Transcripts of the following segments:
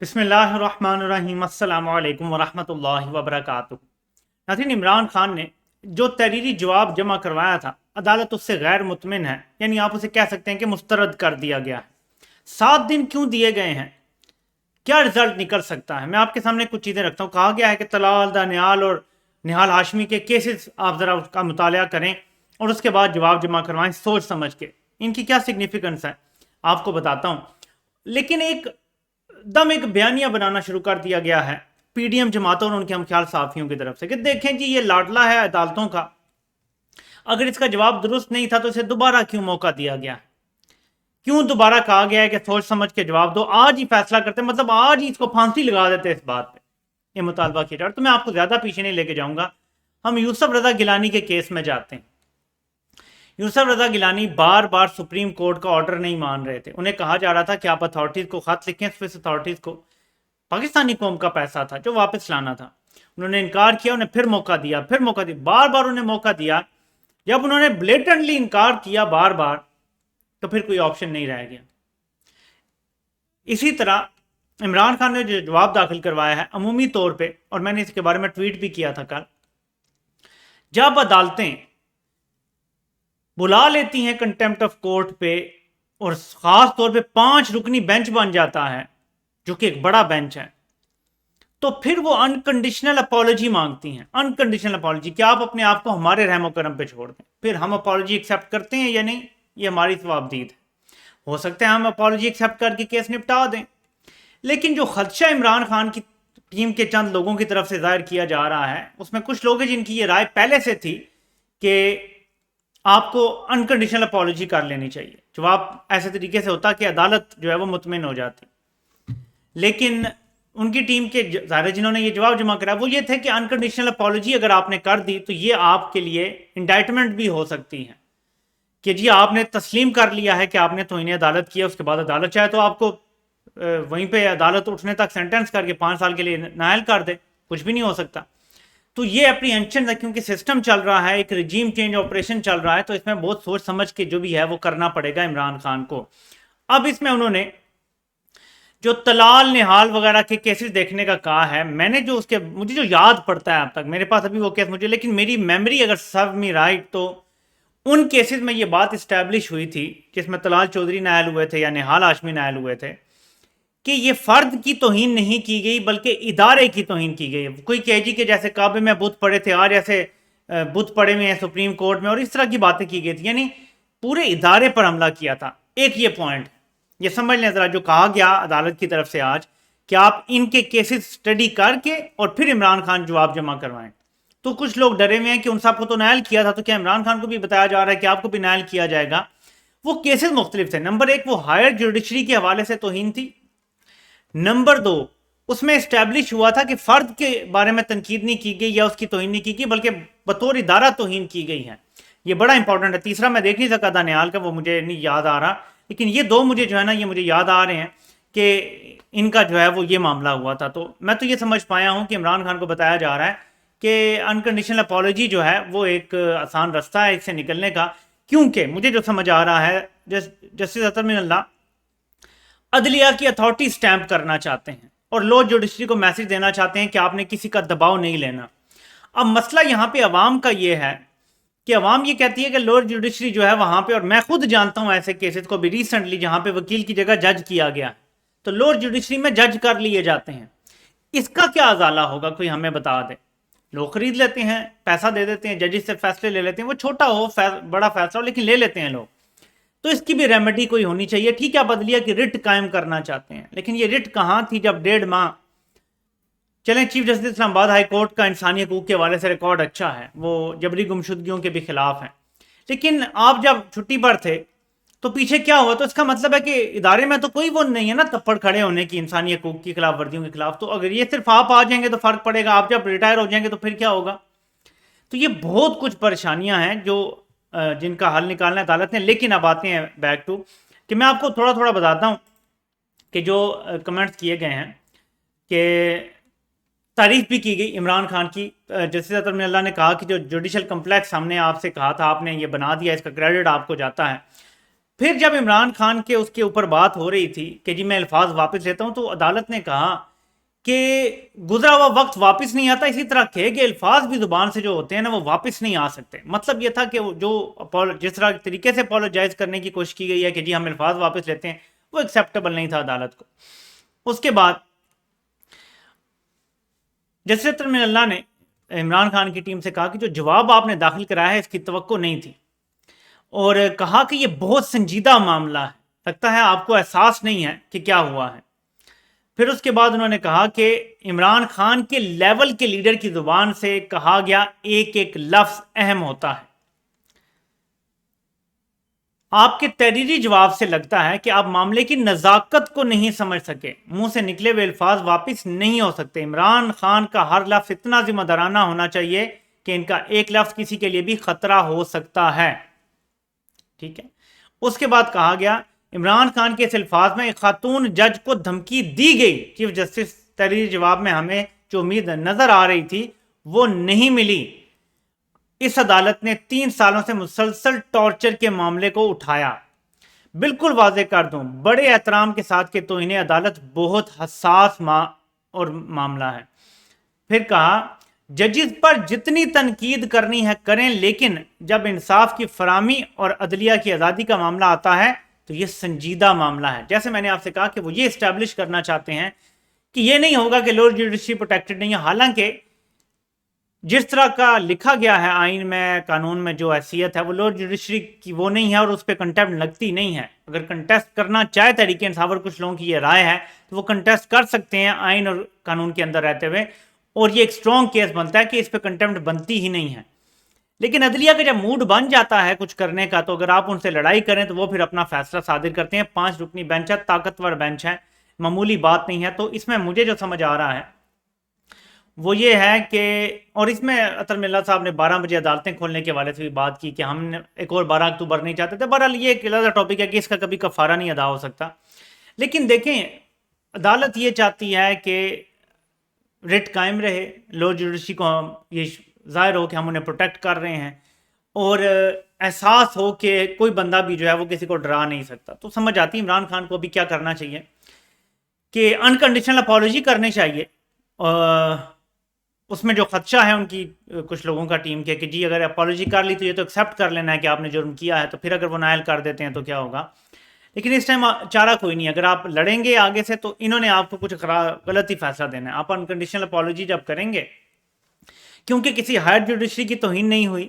بسم اللہ الرحمن الرحیم السلام علیکم ورحمۃ اللہ وبرکاتہ۔ ناظرین، عمران خان نے جو تحریری جواب جمع کروایا تھا، عدالت اس سے غیر مطمئن ہے، یعنی آپ اسے کہہ سکتے ہیں کہ مسترد کر دیا گیا ہے۔ 7 دن کیوں دیے گئے ہیں؟ کیا رزلٹ نکل سکتا ہے؟ میں آپ کے سامنے کچھ چیزیں رکھتا ہوں۔ کہا گیا ہے کہ طلال دانیال اور نہال ہاشمی کے کیسز آپ ذرا اس کا مطالعہ کریں اور اس کے بعد جواب جمع کروائیں سوچ سمجھ کے۔ ان کی کیا سگنیفیکنس ہے آپ کو بتاتا ہوں، لیکن ایک بیانیہ بنانا شروع کر دیا گیا ہے پی ڈی ایم جماعتوں اور ان کے ہم خیال صحافیوں کی طرف سے کہ دیکھیں جی، یہ لاڈلا ہے عدالتوں کا، اگر اس کا جواب درست نہیں تھا تو اسے دوبارہ کیوں موقع دیا گیا، کیوں دوبارہ کہا گیا ہے کہ سوچ سمجھ کے جواب دو، آج ہی فیصلہ کرتے، مطلب آج ہی اس کو پھانسی لگا دیتے اس بات پہ یہ مطالبہ کیا جائے۔ تو میں آپ کو زیادہ پیچھے نہیں لے کے جاؤں گا، ہم یوسف رضا گیلانی کے کیس میں جاتے ہیں۔ یوسف رضا گیلانی بار بار سپریم کورٹ کا آرڈر نہیں مان رہے تھے۔ انہیں کہا جا رہا تھا کہ آپ اتھارٹیز کو خط لکھیں، سوئس اتھارٹیز کو، پاکستانی قوم کا پیسہ تھا جو واپس لانا تھا۔ انہوں نے انکار کیا، انہیں پھر موقع دیا، بار بار انہیں موقع دیا۔ جب انہوں نے بلیٹنٹلی انکار کیا بار بار تو پھر کوئی آپشن نہیں رہ گیا۔ اسی طرح عمران خان نے جو جواب داخل کروایا ہے عمومی طور پہ، اور میں نے اس کے بارے میں ٹویٹ بھی کیا تھا کل، جب عدالتیں بلا لیتی ہیں کنٹمپٹ آف کورٹ پہ، اور خاص طور پہ 5 رکنی بینچ بن جاتا ہے جو کہ ایک بڑا بینچ ہے، تو پھر وہ انکنڈیشنل اپالوجی مانگتی ہیں۔ انکنڈیشنل اپالوجی کہ آپ اپنے آپ کو ہمارے رحم و کرم پہ چھوڑ دیں، پھر ہم اپالوجی ایکسیپٹ کرتے ہیں یا نہیں، یہ ہماری ثوابدید ہے۔ ہو سکتا ہے ہم اپالوجی ایکسیپٹ کر کے کیس نپٹا دیں، لیکن جو خدشہ عمران خان کی ٹیم کے چند لوگوں کی طرف سے ظاہر کیا جا رہا ہے، اس میں کچھ لوگ ہیں جن کی یہ رائے پہلے سے تھی کہ آپ کو انکنڈیشنل اپالوجی کر لینی چاہیے، جواب ایسے طریقے سے ہوتا کہ عدالت جو ہے وہ مطمئن ہو جاتی۔ لیکن ان کی ٹیم کے ظاہر جنہوں نے یہ جواب جمع کرا وہ یہ تھے کہ انکنڈیشنل اپالوجی اگر آپ نے کر دی تو یہ آپ کے لیے انڈائٹمنٹ بھی ہو سکتی ہے کہ جی آپ نے تسلیم کر لیا ہے کہ آپ نے توہین عدالت کیا، اس کے بعد عدالت چاہے تو آپ کو وہیں پہ عدالت اٹھنے تک سینٹنس کر کے 5 سال کے لیے نااہل کر دے، کچھ بھی نہیں ہو سکتا۔ تو یہ اپریہنشن ہے، کیونکہ سسٹم چل رہا ہے، ایک رجیم چینج آپریشن چل رہا ہے، تو اس میں بہت سوچ سمجھ کے جو بھی ہے وہ کرنا پڑے گا عمران خان کو۔ اب اس میں انہوں نے جو طلال نہال وغیرہ کے کیسز دیکھنے کا کہا ہے، میں نے جو مجھے جو یاد پڑتا ہے اب تک، میرے پاس ابھی وہ کیس مجھے، لیکن میری میموری اگر سرو می رائٹ تو ان کیسز میں یہ بات اسٹیبلش ہوئی تھی جس میں طلال چودھری نائل ہوئے تھے یا نہال ہاشمی نائل ہوئے تھے کہ یہ فرد کی توہین نہیں کی گئی بلکہ ادارے کی توہین کی گئی۔ کوئی کہے جی کہ جیسے کعبے میں بت پڑے تھے، آج ایسے بت پڑے ہوئے ہیں سپریم کورٹ میں، اور اس طرح کی باتیں کی گئی تھی، یعنی پورے ادارے پر حملہ کیا تھا۔ ایک یہ پوائنٹ یہ سمجھ لیں ذرا، جو کہا گیا عدالت کی طرف سے آج کہ آپ ان کے کیسز سٹڈی کر کے اور پھر عمران خان جواب جمع کروائیں، تو کچھ لوگ ڈرے ہوئے ہیں کہ ان سب کو تو نائل کیا تھا، تو کیا عمران خان کو بھی بتایا جا رہا ہے کہ آپ کو بھی نائل کیا جائے گا؟ وہ کیسز مختلف تھے۔ نمبر 1 وہ ہائر جوڈیشری کے حوالے سے توہین تھی۔ نمبر 2 اس میں اسٹیبلش ہوا تھا کہ فرد کے بارے میں تنقید نہیں کی گئی یا اس کی توہین نہیں کی گئی بلکہ بطور ادارہ توہین کی گئی ہے۔ یہ بڑا امپورٹنٹ ہے۔ تیسرا میں دیکھ نہیں سکا دانیال کا، وہ مجھے نہیں یاد آ رہا، لیکن یہ 2 مجھے جو ہے نا یہ مجھے یاد آ رہے ہیں کہ ان کا جو ہے وہ یہ معاملہ ہوا تھا۔ تو میں تو یہ سمجھ پایا ہوں کہ عمران خان کو بتایا جا رہا ہے کہ انکنڈیشنل اپالوجی جو ہے وہ ایک آسان رستہ ہے اس سے نکلنے کا، کیونکہ مجھے جو سمجھ آ رہا ہے جسٹس اطہر من اللہ عدلیہ کی اتھارٹی سٹیمپ کرنا چاہتے ہیں اور لو جوڈیشری کو میسج دینا چاہتے ہیں کہ آپ نے کسی کا دباؤ نہیں لینا۔ اب مسئلہ یہاں پہ عوام کا یہ ہے کہ عوام یہ کہتی ہے کہ لوور جوڈیشری جو ہے وہاں پہ، اور میں خود جانتا ہوں ایسے کیسز کو بھی ریسنٹلی جہاں پہ وکیل کی جگہ جج کیا گیا، تو لوور جوڈیشری میں جج کر لیے جاتے ہیں۔ اس کا کیا ازالہ ہوگا؟ کوئی ہمیں بتا دے۔ لوگ خرید لیتے ہیں، پیسہ دے دیتے ہیں، ججز سے فیصلے لے لیتے ہیں، وہ چھوٹا ہو بڑا فیصلہ ہو لیکن لے لیتے ہیں لوگ۔ تو اس کی بھی ریمیڈی کوئی ہونی چاہیے۔ ٹھیک ہے آپ عدلیہ کی رٹ قائم کرنا چاہتے ہیں، لیکن یہ رٹ کہاں تھی جب 1.5 ماہ چلیں چیف جسٹس اسلام آباد ہائی کورٹ کا انسانی حقوق کے حوالے سے ریکارڈ اچھا ہے، وہ جبری گمشدگیوں کے بھی خلاف ہیں، لیکن آپ جب چھٹی پر تھے تو پیچھے کیا ہوا؟ تو اس کا مطلب ہے کہ ادارے میں تو کوئی وہ نہیں ہے نا تپڑ کھڑے ہونے کی انسانی حقوق کی خلاف ورزیوں کے خلاف۔ تو اگر یہ صرف آپ آ جائیں گے تو فرق پڑے گا، آپ جب ریٹائر ہو جائیں گے تو پھر کیا ہوگا؟ تو یہ بہت کچھ پریشانیاں ہیں جو جن کا حل نکالنا ہے عدالت نے۔ لیکن اب آتے ہیں بیک ٹو کہ میں آپ کو تھوڑا تھوڑا بتاتا ہوں کہ جو کمنٹس کیے گئے ہیں کہ تعریف بھی کی گئی عمران خان کی۔ جسٹس اطہر من اللہ نے کہا کہ جو جوڈیشل کمپلیکس ہم نے آپ سے کہا تھا آپ نے یہ بنا دیا، اس کا کریڈٹ آپ کو جاتا ہے۔ پھر جب عمران خان کے اس کے اوپر بات ہو رہی تھی کہ جی میں الفاظ واپس لیتا ہوں، تو عدالت نے کہا کہ گزرا ہوا وقت واپس نہیں آتا، اسی طرح کہ الفاظ بھی زبان سے جو ہوتے ہیں نا وہ واپس نہیں آ سکتے۔ مطلب یہ تھا کہ جو جس طرح طریقے سے اپولوجائز کرنے کی کوشش کی گئی ہے کہ جی ہم الفاظ واپس لیتے ہیں، وہ ایکسیپٹیبل نہیں تھا عدالت کو۔ اس کے بعد جسٹس من اللہ نے عمران خان کی ٹیم سے کہا کہ جو جواب آپ نے داخل کرایا ہے اس کی توقع نہیں تھی، اور کہا کہ یہ بہت سنجیدہ معاملہ ہے، لگتا ہے آپ کو احساس نہیں ہے کہ کیا ہوا ہے۔ پھر اس کے بعد انہوں نے کہا کہ عمران خان کے لیول کے لیڈر کی زبان سے کہا گیا ایک ایک لفظ اہم ہوتا ہے۔ آپ کے تحریری جواب سے لگتا ہے کہ آپ معاملے کی نزاکت کو نہیں سمجھ سکے، منہ سے نکلے ہوئے الفاظ واپس نہیں ہو سکتے۔ عمران خان کا ہر لفظ اتنا ذمہ دارانہ ہونا چاہیے کہ ان کا ایک لفظ کسی کے لیے بھی خطرہ ہو سکتا ہے۔ ٹھیک ہے۔ اس کے بعد کہا گیا عمران خان کے اس الفاظ میں ایک خاتون جج کو دھمکی دی گئی۔ چیف جسٹس تحریری جواب میں ہمیں جو امید نظر آ رہی تھی وہ نہیں ملی۔ اس عدالت نے 3 سالوں سے مسلسل ٹارچر کے معاملے کو اٹھایا۔ بالکل واضح کر دوں بڑے احترام کے ساتھ کہ توہین عدالت بہت حساس اور معاملہ ہے۔ پھر کہا ججز پر جتنی تنقید کرنی ہے کریں، لیکن جب انصاف کی فراہمی اور عدلیہ کی آزادی کا معاملہ آتا ہے تو یہ سنجیدہ معاملہ ہے۔ جیسے میں نے آپ سے کہا کہ وہ یہ اسٹیبلش کرنا چاہتے ہیں کہ یہ نہیں ہوگا کہ لوور جوڈیشری پروٹیکٹڈ نہیں ہے، حالانکہ جس طرح کا لکھا گیا ہے آئین میں، قانون میں جو حیثیت ہے وہ لوور جوڈیشری کی وہ نہیں ہے، اور اس پہ کنٹیمپٹ لگتی نہیں ہے۔ اگر کنٹیسٹ کرنا چاہے تحریک انصاف اور کچھ لوگوں کی یہ رائے ہے تو وہ کنٹیسٹ کر سکتے ہیں آئین اور قانون کے اندر رہتے ہوئے، اور یہ ایک سٹرونگ کیس بنتا ہے کہ اس پہ کنٹیمپٹ بنتی ہی نہیں ہے۔ لیکن عدلیہ کا جب موڈ بن جاتا ہے کچھ کرنے کا تو اگر آپ ان سے لڑائی کریں تو وہ پھر اپنا فیصلہ صادر کرتے ہیں۔ 5 رکنی بینچ ہے، طاقتور بینچ ہے، معمولی بات نہیں ہے۔ تو اس میں مجھے جو سمجھ آ رہا ہے وہ یہ ہے کہ، اور اس میں عطر ملا صاحب نے 12 بجے عدالتیں کھولنے کے حوالے سے بھی بات کی کہ ہم نے ایک اور 12 اکتوبر نہیں چاہتے تھے۔ بہرحال یہ ایک علیحدہ ٹاپک ہے کہ اس کا کبھی کفارہ نہیں ادا ہو سکتا، لیکن دیکھیں عدالت یہ چاہتی ہے کہ ریٹ قائم رہے، لوور جوڈیشری کو یہ ظاہر ہو کہ ہم انہیں پروٹیکٹ کر رہے ہیں، اور احساس ہو کہ کوئی بندہ بھی جو ہے وہ کسی کو ڈرا نہیں سکتا۔ تو سمجھ آتی ہے عمران خان کو بھی کیا کرنا چاہیے کہ انکنڈیشنل اپالوجی کرنی چاہیے۔ اس میں جو خدشہ ہے ان کی کچھ لوگوں کا ٹیم کے کہ جی اگر اپالوجی کر لی تو یہ تو ایکسیپٹ کر لینا ہے کہ آپ نے جرم کیا ہے، تو پھر اگر وہ نائل کر دیتے ہیں تو کیا ہوگا۔ لیکن اس ٹائم چارہ کوئی نہیں، اگر آپ لڑیں گے آگے سے تو انہوں نے آپ کو کچھ غلط ہی فیصلہ دینا ہے۔ آپ انکنڈیشنل اپالوجی جب کریں گے، کیونکہ کسی ہائر جوڈیشری کی توہین نہیں ہوئی،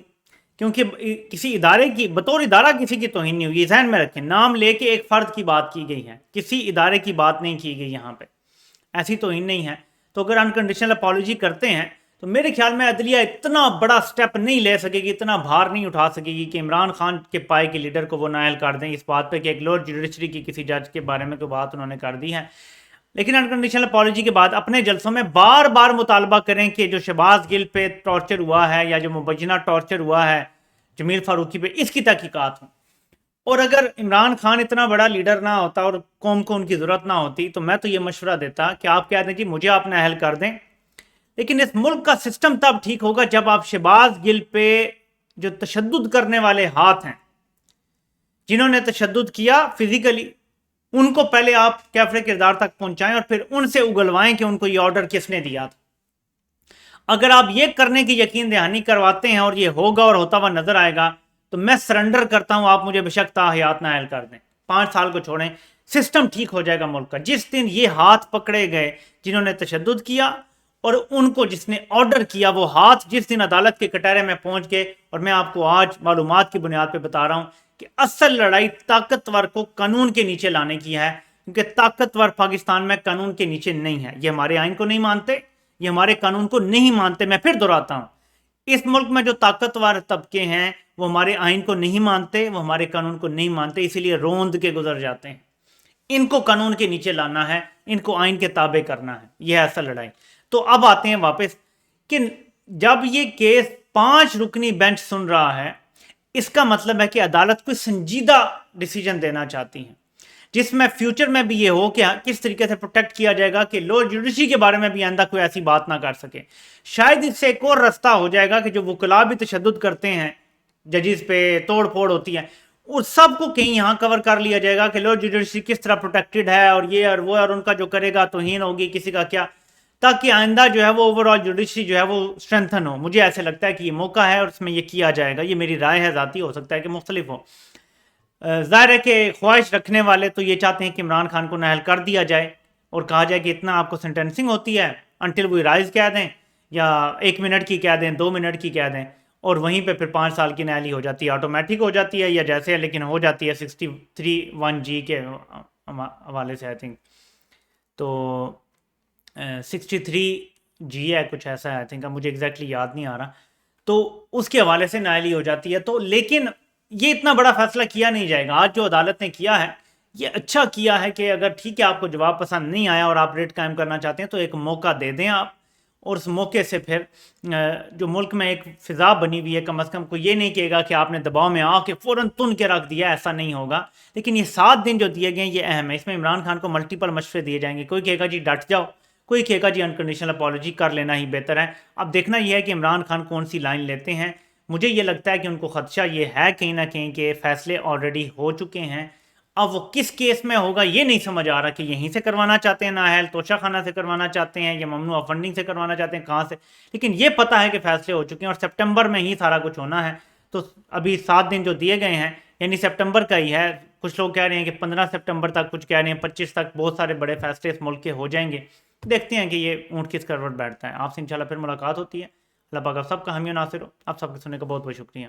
کیونکہ کسی ادارے کی بطور ادارہ کسی کی توہین نہیں ہوئی، یہ ذہن میں رکھیں، نام لے کے ایک فرد کی بات کی گئی ہے، کسی ادارے کی بات نہیں کی گئی، یہاں پہ ایسی توہین نہیں ہے۔ تو اگر انکنڈیشنل اپالوجی کرتے ہیں تو میرے خیال میں عدلیہ اتنا بڑا سٹیپ نہیں لے سکے گی، اتنا بھار نہیں اٹھا سکے گی کہ عمران خان کے پائے کے لیڈر کو وہ نائل کر دیں اس بات پہ کہ ایک لوور جوڈیشری کی کسی جج کے بارے میں کوئی بات انہوں نے کر دی ہے۔ لیکن انکنڈیشنل اپالوجی کے بعد اپنے جلسوں میں بار بار مطالبہ کریں کہ جو شہباز گل پہ ٹارچر ہوا ہے یا جو مبینہ ٹارچر ہوا ہے جمیل فاروقی پہ، اس کی تحقیقات ہوں۔ اور اگر عمران خان اتنا بڑا لیڈر نہ ہوتا اور قوم کو ان کی ضرورت نہ ہوتی تو میں تو یہ مشورہ دیتا کہ آپ کہہ دیں جی مجھے آپ نااہل کر دیں، لیکن اس ملک کا سسٹم تب ٹھیک ہوگا جب آپ شہباز گل پہ جو تشدد کرنے والے ہاتھ ہیں، جنہوں نے تشدد کیا فزیکلی، ان کو پہلے آپ کیفرے کردار تک پہنچائیں اور پھر ان سے اگلوائیں کہ ان کو یہ آرڈر کس نے دیا تھا۔ اگر آپ یہ کرنے کی یقین دہانی کرواتے ہیں اور یہ ہوگا اور ہوتا ہوا نظر آئے گا تو میں سرنڈر کرتا ہوں، آپ مجھے بشک تا حیات نااہل کر دیں، 5 سال کو چھوڑیں، سسٹم ٹھیک ہو جائے گا ملک کا۔ جس دن یہ ہاتھ پکڑے گئے جنہوں نے تشدد کیا اور ان کو جس نے آرڈر کیا، وہ ہاتھ جس دن عدالت کے کٹہرے میں پہنچ گئے، اور میں آپ کو آج معلومات کی بنیاد پہ بتا رہا ہوں کہ اصل لڑائی طاقتور کو قانون کے نیچے لانے کی ہے، کیونکہ طاقتور پاکستان میں قانون کے نیچے نہیں ہے۔ یہ ہمارے آئین کو نہیں مانتے، یہ ہمارے قانون کو نہیں مانتے۔ میں پھر دہراتا ہوں، اس ملک میں جو طاقتور طبقے ہیں وہ ہمارے آئین کو نہیں مانتے، وہ ہمارے قانون کو نہیں مانتے، اسی لیے روند کے گزر جاتے ہیں۔ ان کو قانون کے نیچے لانا ہے، ان کو آئین کے تابع کرنا ہے، یہ ہے اصل لڑائی۔ تو اب آتے ہیں واپس کہ جب یہ کیس 5 رکنی بینچ سن رہا ہے، اس کا مطلب ہے کہ عدالت کوئی سنجیدہ ڈیسیجن دینا چاہتی ہیں، جس میں فیوچر میں بھی یہ ہو کہ کس طریقے سے پروٹیکٹ کیا جائے گا کہ لوور جوڈیشری کے بارے میں بھی آئندہ کوئی ایسی بات نہ کر سکے۔ شاید اس سے ایک اور رستہ ہو جائے گا کہ جو وکلاء بھی تشدد کرتے ہیں، ججز پہ توڑ پھوڑ ہوتی ہے، اور سب کو کہیں یہاں کور کر لیا جائے گا کہ لو جوڈیشری کس طرح پروٹیکٹڈ ہے اور یہ اور وہ، اور ان کا جو کرے گا توہین ہوگی کسی کا کیا، تاکہ آئندہ جو ہے وہ اوور آل جوڈیشری جو ہے وہ اسٹرینتھن ہو. مجھے ایسے لگتا ہے کہ یہ موقع ہے اور اس میں یہ کیا جائے گا. یہ میری رائے ہے ذاتی، ہو سکتا ہے کہ مختلف ہو. ظاہر ہے کہ خواہش رکھنے والے تو یہ چاہتے ہیں کہ عمران خان کو نااہل کر دیا جائے اور کہا جائے کہ اتنا آپ کو سینٹینسنگ ہوتی ہے انٹل وہ رائز کہہ دیں، یا 1 منٹ کی کہہ دیں، 2 منٹ کی کہہ دیں، اور وہیں پہ پھر 5 سال کی نااہلی ہو جاتی ہے، آٹومیٹک ہو جاتی ہے یا جیسے، لیکن ہو جاتی ہے 63(1)(g) کے حوالے سے آئی تھنک. تو 63(g) ہے کچھ ایسا ہے آئی تھنک، مجھے ایگزیکٹلی یاد نہیں آ رہا. تو اس کے حوالے سے نااہلی ہو جاتی ہے. تو لیکن یہ اتنا بڑا فیصلہ کیا نہیں جائے گا. آج جو عدالت نے کیا ہے یہ اچھا کیا ہے کہ اگر ٹھیک ہے آپ کو جواب پسند نہیں آیا اور آپ ریٹ قائم کرنا چاہتے ہیں تو ایک موقع دے دیں آپ، اور اس موقع سے پھر جو ملک میں ایک فضا بنی ہوئی ہے، کم از کم کوئی یہ نہیں کہے گا کہ آپ نے دباؤ میں آ کے فوراً تن کے رکھ دیا، ایسا نہیں ہوگا. لیکن یہ 7 دن جو دیے گئے ہیں یہ اہم ہے. اس میں عمران خان کو ملٹیپل مشورے دیے جائیں گے. کوئی کہے گا جی ڈٹ جاؤ، کوئی کہے گا جی انکنڈیشنل اپالوجی کر لینا ہی بہتر ہے. اب دیکھنا یہ ہے کہ عمران خان کون سی لائن لیتے ہیں. مجھے یہ لگتا ہے کہ ان کو خدشہ یہ ہے کہیں نہ کہیں کہ فیصلے آلریڈی ہو چکے ہیں. اب وہ کس کیس میں ہوگا یہ نہیں سمجھ آ رہا کہ یہیں سے کروانا چاہتے ہیں نااہل، توشہ خانہ سے کروانا چاہتے ہیں، یا ممنوع فنڈنگ سے کروانا چاہتے ہیں، کہاں سے. لیکن یہ پتہ ہے کہ فیصلے ہو چکے ہیں اور سپٹمبر میں ہی سارا کچھ ہونا ہے. تو ابھی 7 دن جو دیے گئے ہیں یعنی سپٹمبر کا ہی ہے. کچھ لوگ کہہ رہے ہیں کہ 15 سپٹمبر تک، کچھ کہہ رہے ہیں 25 تک بہت سارے بڑے فیصلے اس ملک کے ہو جائیں گے. دیکھتے ہیں کہ یہ اونٹ کس کروٹ بیٹھتا ہے. آپ سے انشاءاللہ پھر ملاقات ہوتی ہے. اللہ پاک آپ سب کا حامی و ناصر ہو. آپ سب کے سننے کا بہت بہت شکریہ.